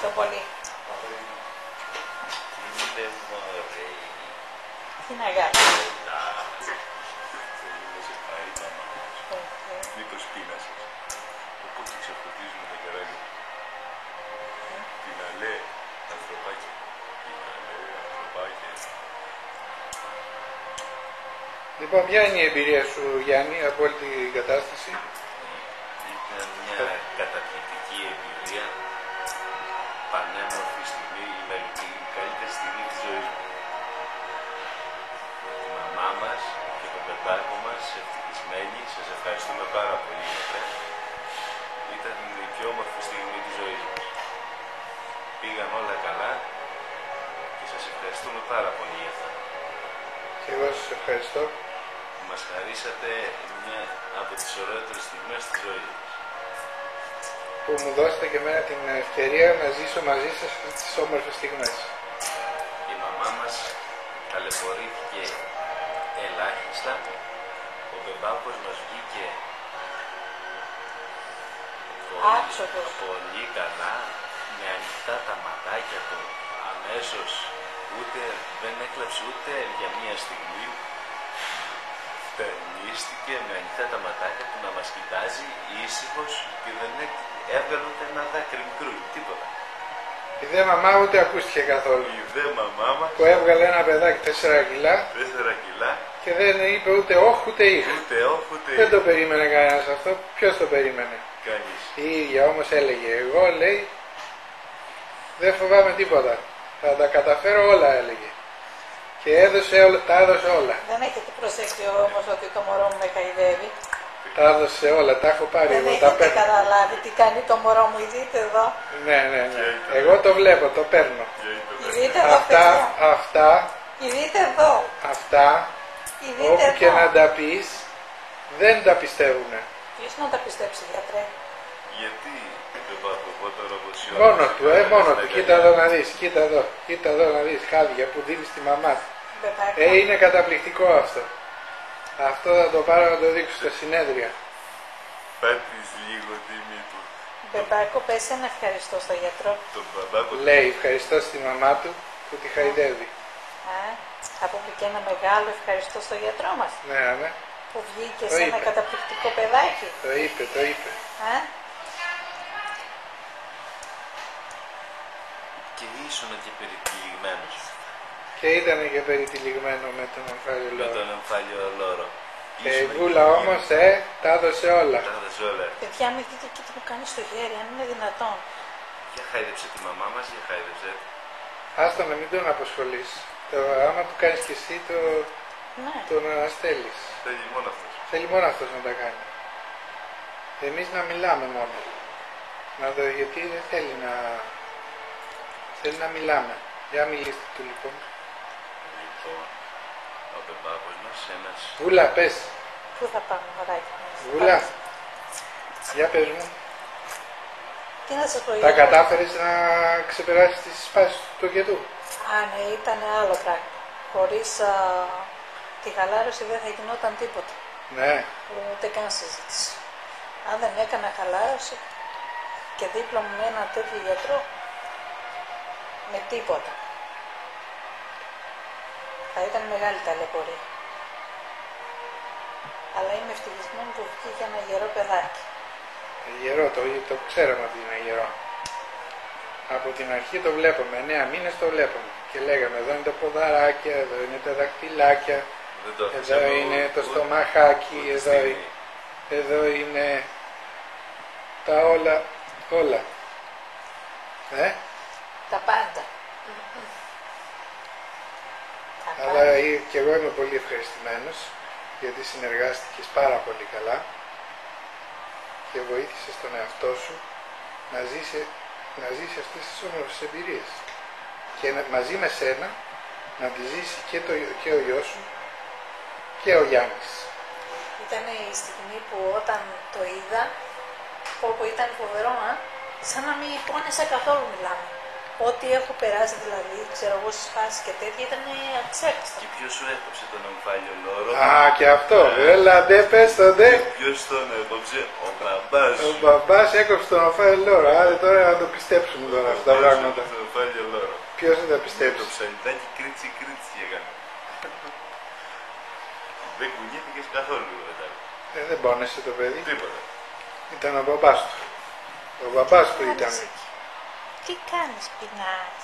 Ευχαριστώ πολύ. Τι είναι αγάπη. Μήπως πείνασες. Οπότε ξαφωτίζουμε τα καράγια. Την αλέ ανθρωπάκια. Την αλέ ανθρωπάκια. Λοιπόν, ποια είναι η εμπειρία σου, Γιάννη, από όλη την κατάσταση? Ήταν μια καταπληκτική εμπειρία. Πανέμορφη στιγμή, η καλύτερη στιγμή της ζωής μου. Τη μαμά μας και τον παιδάκο μας, ευτυχισμένοι, σας ευχαριστούμε πάρα πολύ για αυτό. Ήταν η πιο όμορφη στιγμή της ζωής μας. Πήγαν όλα καλά και σας ευχαριστούμε πάρα πολύ για αυτό. Και εγώ σας ευχαριστώ. Μας χαρίσατε μια από τις ωραίτερες στιγμές της ζωής μας. Που μου δώσετε και εμένα την ευκαιρία να ζήσω μαζί σας τις όμορφες στιγμές. Η μαμά μας ταλαιπωρήθηκε ελάχιστα. Ο μπεμπάκος μας βγήκε πολύ καλά, με ανοιχτά τα ματάκια του αμέσως, ούτε δεν έκλαψε ούτε για μία στιγμή. Φτερνίστηκε με ανοιχτά τα ματάκια του να μας κοιτάζει ήσυχος και δεν έβγαλε ούτε ένα δάκρυ μικρού, τίποτα. Η δε μαμά ούτε ακούστηκε καθόλου. Η δε μαμά μας Που έβγαλε ένα παιδάκι 4 κιλά 4 κιλά και δεν είπε ούτε όχ ούτε ήχ. ούτε όχ ούτε Δεν το περίμενε κανένας αυτό. Ποιος το περίμενε? κανείς. Η ίδια όμως έλεγε, εγώ λέει δεν φοβάμαι τίποτα. Θα τα καταφέρω όλα, έλεγε. Και τα έδωσε όλα. Δεν έχετε προσέξει όμως ότι το μωρό μου με χαϊδεύει. Τα έδωσε όλα, τα έχω πάρει Δεν εγώ, τα έχετε παίρνω. καταλάβει τι κάνει το μωρό μου, δείτε εδώ. Ναι. Εγώ το βλέπω, το παίρνω. Δείτε εδώ, παιδιά. Δείτε εδώ. Αυτά, Δείτε όπου και να εδώ. τα πεις, δεν τα πιστεύουνε. Ποιος να τα πιστέψει, γιατρέ? Γιατί δεν πάω εγώ τώρα όπως η ώρα Μόνο μας του, έκανε μόνο στα του. αγκαλιά. Κοίτα εδώ να δεις, κοίτα εδώ να δεις, χάδια που δίνει στη μαμά του. Μπεμπάκο. Είναι καταπληκτικό αυτό. Αυτό θα το πάρω να το δείξω στα συνέδρια. Πάτης λίγο τιμή του. Μπεμπάκο, πες ένα ευχαριστώ στο γιατρό. Τον μπαμπάκο του. Λέει ευχαριστώ στη μαμά του που τη χαϊδεύει. Θα πούμε και ένα μεγάλο ευχαριστώ στο γιατρό μας Ναι. που βγήκε Το σε ένα είπε. καταπληκτικό παιδάκι. Το είπε. Και ήσουν και περιτυλιγμένος Και ήταν και περιτυλιγμένο με τον εμφάλιο με λόγο. τον εμφάλιο λόρο. Και η Ήσουν Βούλα και όμως, τα έδωσε όλα. Τα έδωσε όλα. Παιδιά, μην δείτε και τι μου κάνει στο χέρι, αν είναι δυνατόν. Για χάιδεψε τη μαμά μας, για χάιδεψε. Άστο να μην τον αποσχολείς. Άμα του κάνεις και εσύ, Ναι. τον αναστέλεις. Θέλει μόνο αυτός. Θέλει μόνο αυτός να τα κάνει. Εμείς να μιλάμε μόνο. Γιατί δεν θέλει να... Θέλει να μιλάμε. Για μιλήστε του λοιπόν. Λοιπόν, ο μπεμπάκος μας ένας... Βούλα, πες. Πού θα πάμε, μωράκι μας? Βούλα. Για πες μου. Τι να σας πω, Τα γιατρέ? κατάφερες να ξεπεράσεις τις σπάσεις του τοκετού? Ναι, ήταν άλλο πράγμα. Χωρίς τη χαλάρωση δεν θα γινόταν τίποτα. Ναι. Ούτε καν συζήτηση. Αν δεν έκανα χαλάρωση και δίπλα μου με ένα τέτοιο γιατρό, με τίποτα. Θα ήταν μεγάλη ταλαιπωρία. Αλλά είμαι ευτυχισμένη που βγήκε ένα γερό παιδάκι. Γερό, το ξέραμε ότι είναι γερό. Από την αρχή το βλέπαμε, 9 μήνες το βλέπαμε. Και λέγαμε, εδώ είναι τα ποδαράκια, εδώ είναι τα δακτυλάκια, Δεν το εδώ αφήσαμε είναι το ούτε- στομαχάκι, ούτε εδώ στιγμή. είναι, εδώ είναι τα όλα. Τα πάντα. Τα Αλλά πάντα. και εγώ είμαι πολύ ευχαριστημένος, γιατί συνεργάστηκες πάρα πολύ καλά και βοήθησες τον εαυτό σου να ζήσει αυτές τις όμορφες εμπειρίες. Και μαζί με σένα να τη ζήσει και ο γιος σου και ο Γιάννης. Ήταν η στιγμή που όταν το είδα, όπου ήταν φοβερό, σαν να μην πόνεσα καθόλου μιλάμε. ό,τι έχω περάσει δηλαδή, ξέρω εγώ στις φάσεις και τέτοια, ήταν αξέχαστα. Και ποιος σου έκοψε τον ομφάλιο λόρο? Α, και αυτό. Έλα, ντε, πες το, ντε. Ποιος τον έκοψε? Ο μπαμπάς Ο σου. μπαμπάς έκοψε τον ομφάλιο λόρο. Άντε τώρα να το πιστέψουμε τώρα αυτά τα πράγματα. Τον ομφάλιο λόρο. Ποιος θα τα Το πιστέψει? ψαλιδάκι κρίτσι κρίτσι έκανε. Δεν κουνήθηκες καθόλου μετά. Δεν πόνεσε το παιδί. Τίποτα. Ήταν ο μπαμπάς του. Ο μπαμπάς που Κάνεις ήταν. εκεί. Τι κάνεις, πεινάς?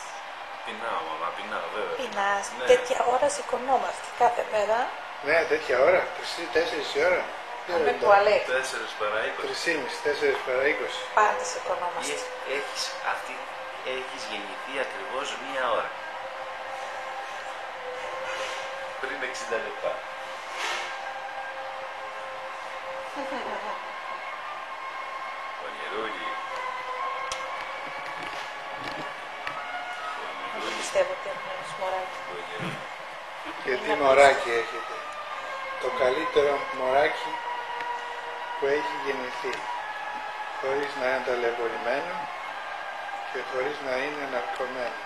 Πεινάω, μαμά, πεινάω, βέβαια. Πεινάς, Ναι. τέτοια ώρα σηκωνόμαστε κάθε μέρα. Ναι, τέτοια ώρα. 3-4 η ώρα. Με τουαλέτα. 4 παρά 20. 3,5-4 παρά 20. Πάντα σηκωνόμαστε. Έχεις γεννηθεί ακριβώς μία ώρα. Πριν 60 λεπτά. Πονηρούλη. Δεν πιστεύω ότι έχουμε ένα μωράκι. Πονηρούλη. Και τι μωράκι έχετε. Το καλύτερο μωράκι που έχει γεννηθεί. Χωρίς να είναι ταλαιπωρημένο και χωρίς να είναι ναρκωμένο.